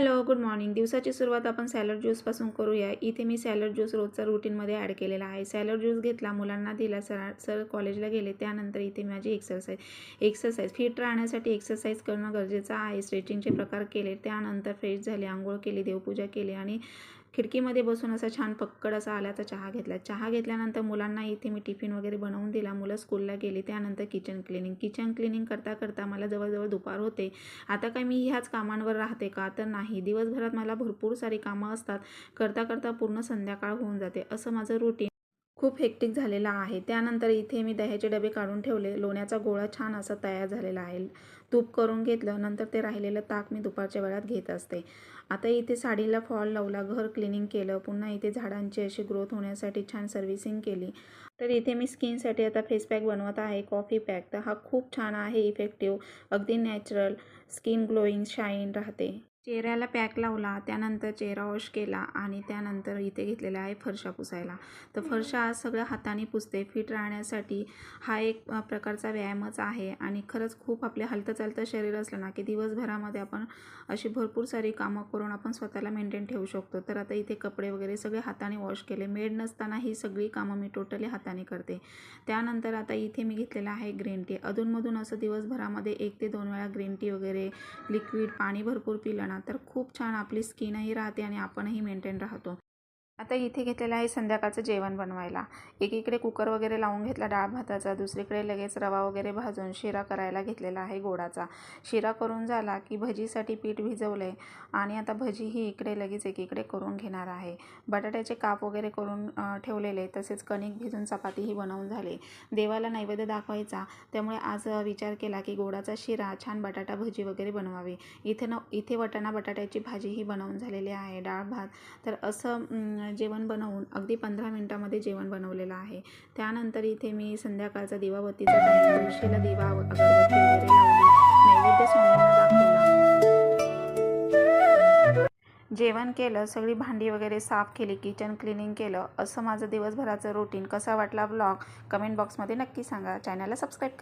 Hello, good morning. दिवसाची सुरुवात आपण सॅलड ज्यूसपासून करूया. इथे मी सॅलड ज्यूस रोजचा रुटीनमध्ये ॲड केलेला आहे. सॅलड ज्यूस घेतला, मुलांना दिला, सर कॉलेजला गेले. त्यानंतर इथे माझी एक्सरसाइज फिट राहण्यासाठी एक्सरसाइज करणं गरजेचं आहे. स्ट्रेचिंगचे प्रकार केले. त्यानंतर फ्रेश झाले, अंघोळ केली, देवपूजा केली आणि खिडकीमध्ये बसून असा छान पक्कड असा आल्याचा चहा घेतला. चहा घेतल्यानंतर मुलांना इथे मी टिफिन वगैरे बनवून दिला. मुलं स्कूलला गेली. त्यानंतर किचन क्लिनिंग करता करता मला जवळजवळ दुपार होते. आता काय मी ह्याच कामांवर राहते का? तर नाही. दिवसभरात मला भरपूर सारी कामं असतात. करता करता पूर्ण संध्याकाळ होऊन जाते. असं माझं रुटीन खूप हेक्टिक झालेला आहे. त्यानंतर इथे मी दह्याचे डबे काढून ठेवले. लोण्याचा गोळा छान असा तयार झालेला आहे. तूप करून घेतलं. नंतर ते राहिलेलं ताक मी दुपारच्या वेळात घेत असते. आता इथे साडीला फॉल लावला, घर क्लिनिंग केलं. पुन्हा इथे झाडांची अशी ग्रोथ होण्यासाठी छान सर्व्हिसिंग केली. तर इथे मी स्किनसाठी आता फेस पॅक बनवत आहे, कॉफी पॅक. तर हा खूप छान आहे, इफेक्टिव्ह, अगदी नॅचरल, स्किन ग्लोईंग, शाईन राहते. चेहऱ्याला पॅक लावला, त्यानंतर चेहरा वॉश केला आणि त्यानंतर इथे घेतलेला आहे फरशा पुसायला. तर फरशा आज सगळं हाताने पुसते. फिट राहण्यासाठी हा एक प्रकारचा व्यायामच आहे आणि खरंच खूप आपले हलतं शरीर असलं ना की दिवसभरामध्ये आपण अशी भरपूर सारी कामं करून आपण स्वतःला मेंटेन ठेवू शकतो. तर आता इथे कपडे वगैरे सगळे हाताने वॉश केले. मेड नसताना ही सगळी कामं मी टोटली हाताने करते. त्यानंतर आता इथे मी घेतलेला आहे ग्रीन टी. अधूनमधून असं दिवसभरामध्ये 1 ते 2 वेळा ग्रीन टी वगैरे, लिक्विड पाणी भरपूर पिलं ना तर खूप छान आपली स्किनही राहते आणि आपणही मेंटेन राहतो. आता इथे घेतलेलं आहे संध्याकाळचं जेवण बनवायला. एकीकडे कुकर वगैरे लावून घेतला डाळ भाताचा, दुसरीकडे लगेच रवा वगैरे भाजून शिरा करायला घेतलेला आहे गोडाचा. शिरा करून झाला की भजीसाठी पीठ भिजवलं आहे आणि आता भजीही इकडे लगेच एकीकडे करून घेणार आहे. बटाट्याचे काप वगैरे करून ठेवलेले, तसेच कणिक भिजून चपातीही बनवून झाले. देवाला नैवेद्य दाखवायचा, त्यामुळे आज विचार केला की गोडाचा शिरा, छान बटाटा भजी वगैरे बनवावी. इथे वाटाणा बटाट्याची भाजीही बनवून झालेली आहे, डाळ भात. तर असं जेवण बनवून अगदी 15 मिनिटामध्ये जेवण बनवलेलं आहे. त्यानंतर इथे मी संध्याकाळचा दिवाबत्तीचा टाईम, तुळशीला दिवा अगरबत्ती वगैरे लावली, नैवेद्य स्वामींना दाखवला, जेवण केलं, सगळी भांडी वगैरे साफ केली, किचन क्लिनिंग केलं. असं माझं दिवसभराचं रुटीन. कसा वाटला व्लॉग कमेंट बॉक्समध्ये नक्की सांगा. चॅनलला सबस्क्राईब करा.